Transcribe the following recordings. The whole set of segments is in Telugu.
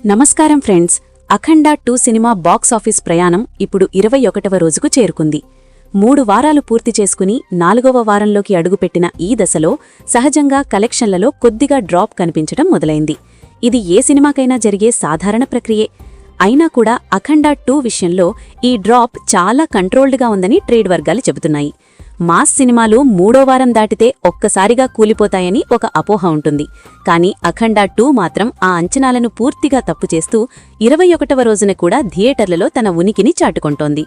నమస్కారం ఫ్రెండ్స్. అఖండ 2 సినిమా బాక్సాఫీస్ ప్రయాణం ఇప్పుడు 21వ రోజుకు చేరుకుంది. 3 వారాలు పూర్తి చేసుకుని 4వ వారంలోకి అడుగుపెట్టిన ఈ దశలో సహజంగా కలెక్షన్లలో కొద్దిగా డ్రాప్ కనిపించడం మొదలైంది. ఇది ఏ సినిమాకైనా జరిగే సాధారణ ప్రక్రియే. అయినా కూడా అఖండ 2 విషయంలో ఈ డ్రాప్ చాలా కంట్రోల్డ్గా ఉందని ట్రేడ్ వర్గాలు చెబుతున్నాయి. మాస్ సినిమాలు 3వ వారం దాటితే ఒక్కసారిగా కూలిపోతాయని ఒక అపోహ ఉంటుంది. కానీ అఖండ 2 మాత్రం ఆ అంచనాలను పూర్తిగా తప్పు చేస్తూ 21వ రోజున కూడా థియేటర్లలో తన ఉనికిని చాటుకొంటోంది.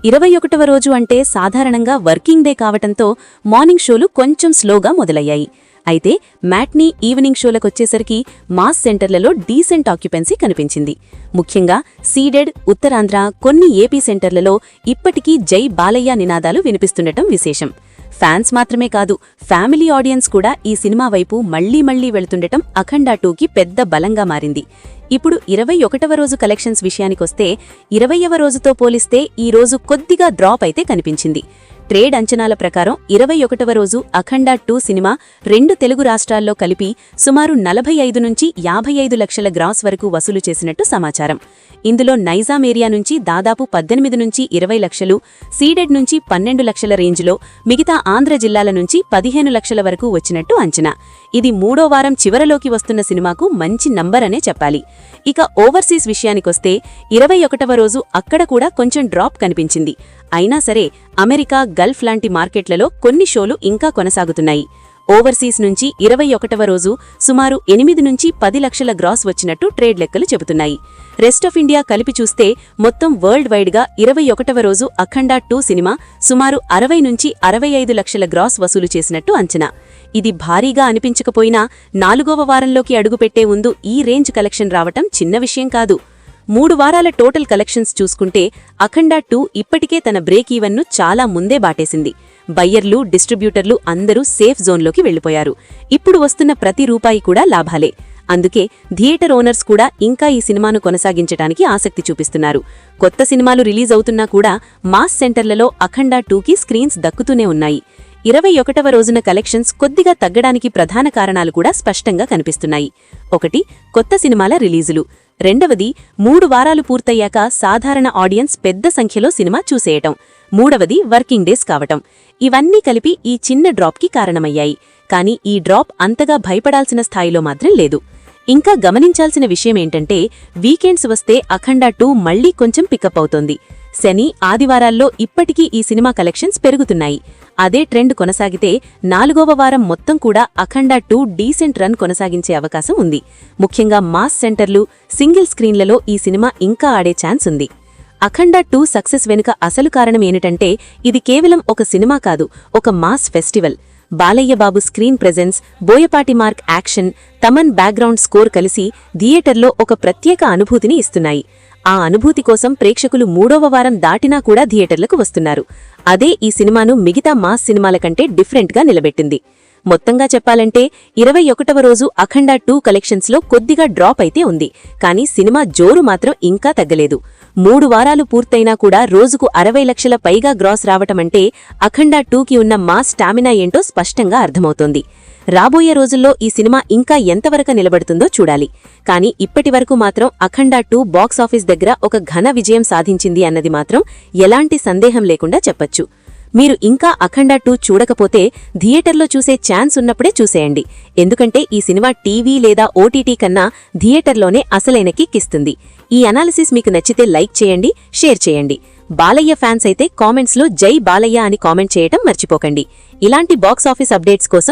21వ రోజు అంటే సాధారణంగా వర్కింగ్ డే కావటంతో మార్నింగ్ షోలు కొంచెం స్లోగా మొదలయ్యాయి. అయితే మ్యాట్నీ, ఈవినింగ్ షోలకొచ్చేసరికి మాస్ సెంటర్లలో డీసెంట్ ఆక్యుపెన్సీ కనిపించింది. ముఖ్యంగా సీడెడ్, ఉత్తరాంధ్ర, కొన్ని ఏపీ సెంటర్లలో ఇప్పటికీ జై బాలయ్య నినాదాలు వినిపిస్తుండటం విశేషం. ఫ్యాన్స్ మాత్రమే కాదు, ఫ్యామిలీ ఆడియన్స్ కూడా ఈ సినిమా వైపు మళ్లీ వెళుతుండటం అఖండ 2కి పెద్ద బలంగా మారింది. ఇప్పుడు 21వ రోజు కలెక్షన్స్ విషయానికొస్తే 20వ రోజుతో పోలిస్తే ఈ రోజు కొద్దిగా డ్రాప్ అయితే కనిపించింది. ట్రేడ్ అంచనాల ప్రకారం 21వ రోజు అఖండ 2 సినిమా 2 తెలుగు రాష్ట్రాల్లో కలిపి సుమారు 45 నుంచి 55 లక్షల గ్రాస్ వరకు వసూలు చేసినట్టు సమాచారం. ఇందులో నైజాం ఏరియా నుంచి దాదాపు 18 నుంచి 20 లక్షలు, సీడెడ్ నుంచి 12 లక్షల రేంజ్లో, మిగతా ఆంధ్ర జిల్లాల నుంచి 15 లక్షల వరకు వచ్చినట్టు అంచనా. ఇది 3వ వారం చివరలోకి వస్తున్న సినిమాకు మంచి నంబర్ అనే చెప్పాలి. ఇక ఓవర్సీస్ విషయానికొస్తే 21వ రోజు అక్కడ కూడా కొంచెం డ్రాప్ కనిపించింది. అయినా సరే అమెరికా, గల్ఫ్ లాంటి మార్కెట్లలో కొన్ని షోలు ఇంకా కొనసాగుతున్నాయి. ఓవర్సీస్ నుంచి 21వ రోజు సుమారు 8 నుంచి 10 లక్షల గ్రాస్ వచ్చినట్టు ట్రేడ్ లెక్కలు చెబుతున్నాయి. రెస్ట్ ఆఫ్ ఇండియా కలిపి చూస్తే మొత్తం వరల్డ్ వైడ్గా 21వ రోజు అఖండ 2 సినిమా సుమారు 60 నుంచి 65 లక్షల గ్రాస్ వసూలు చేసినట్టు అంచనా. ఇది భారీగా అనిపించకపోయినా 4వ వారంలోకి అడుగుపెట్టే ముందు ఈ రేంజ్ కలెక్షన్ రావటం చిన్న విషయం కాదు. 3 వారాల టోటల్ కలెక్షన్స్ చూసుకుంటే అఖండ 2 ఇప్పటికే తన బ్రేక్ ఈవెన్ను చాలా ముందే బాటేసింది. బయ్యర్లు, డిస్ట్రిబ్యూటర్లు అందరూ సేఫ్ జోన్లోకి వెళ్లిపోయారు. ఇప్పుడు వస్తున్న ప్రతి రూపాయి కూడా లాభాలే. అందుకే థియేటర్ ఓనర్స్ కూడా ఇంకా ఈ సినిమాను కొనసాగించడానికి ఆసక్తి చూపిస్తున్నారు. కొత్త సినిమాలు రిలీజ్ అవుతున్నా కూడా మాస్ సెంటర్లలో అఖండ 2కి స్క్రీన్స్ దక్కుతూనే ఉన్నాయి. 21వ రోజున కలెక్షన్స్ కొద్దిగా తగ్గడానికి ప్రధాన కారణాలు కూడా స్పష్టంగా కనిపిస్తున్నాయి. ఒకటి, కొత్త సినిమాల రిలీజులు. రెండవది, 3 వారాలు పూర్తయ్యాక సాధారణ ఆడియన్స్ పెద్ద సంఖ్యలో సినిమా చూసేయటం. మూడవది, వర్కింగ్ డేస్ కావటం. ఇవన్నీ కలిపి ఈ చిన్న డ్రాప్కి కారణమయ్యాయి. కానీ ఈ డ్రాప్ అంతగా భయపడాల్సిన స్థాయిలో మాత్రం లేదు. ఇంకా గమనించాల్సిన విషయమేంటంటే వీకెండ్స్ వస్తే అఖండ 2 మళ్లీ కొంచెం పికప్ అవుతోంది. శని, ఆదివారాల్లో ఇప్పటికీ ఈ సినిమా కలెక్షన్స్ పెరుగుతున్నాయి. అదే ట్రెండ్ కొనసాగితే 4వ వారం మొత్తం కూడా అఖండ 2 డీసెంట్ రన్ కొనసాగించే అవకాశం ఉంది. ముఖ్యంగా మాస్ సెంటర్లు, సింగిల్ స్క్రీన్లలో ఈ సినిమా ఇంకా ఆడే ఛాన్స్ ఉంది. అఖండ 2 సక్సెస్ వెనుక అసలు కారణం ఏమిటంటే ఇది కేవలం ఒక సినిమా కాదు, ఒక mass festival. Balayya Babu screen presence, Boyapati mark action, Thaman background score కలిసి థియేటర్లో ఒక ప్రత్యేక అనుభూతిని ఇస్తున్నాయి. ఆ అనుభూతి కోసం ప్రేక్షకులు 3వ వారం దాటినా కూడా థియేటర్లకు వస్తున్నారు. అదే ఈ సినిమాను మిగతా మాస్ సినిమాల కంటే డిఫరెంట్గా నిలబెట్టింది. మొత్తంగా చెప్పాలంటే 21వ రోజు అఖండ 2 కలెక్షన్స్లో కొద్దిగా డ్రాప్ అయితే ఉంది. కానీ సినిమా జోరు మాత్రం ఇంకా తగ్గలేదు. 3 వారాలు పూర్తయినా కూడా రోజుకు 60 లక్షల పైగా గ్రాస్ రావటమంటే అఖండ 2కి ఉన్న మాస్ స్టామినా ఏంటో స్పష్టంగా అర్థమవుతోంది. రాబోయే రోజుల్లో ఈ సినిమా ఇంకా ఎంతవరకు నిలబడుతుందో చూడాలి. కానీ ఇప్పటివరకు మాత్రం అఖండ 2 బాక్సాఫీస్ దగ్గర ఒక ఘన విజయం సాధించింది అన్నది మాత్రం ఎలాంటి సందేహం లేకుండా చెప్పొచ్చు. మీరు ఇంకా అఖండ 2 చూడకపోతే థియేటర్లో చూసే ఛాన్స్ ఉన్నప్పుడే చూసేయండి. ఎందుకంటే ఈ సినిమా టీవీ లేదా ఓటీటీ కన్నా థియేటర్లోనే అసలైన కిక్ ఇస్తుంది. ఈ అనాలిసిస్ మీకు నచ్చితే లైక్ చేయండి, షేర్ చేయండి. బాలయ్య ఫ్యాన్స్ అయితే కామెంట్స్లో జై బాలయ్య అని కామెంట్ చేయటం మర్చిపోకండి. ఇలాంటి బాక్సాఫీస్ అప్డేట్స్ కోసం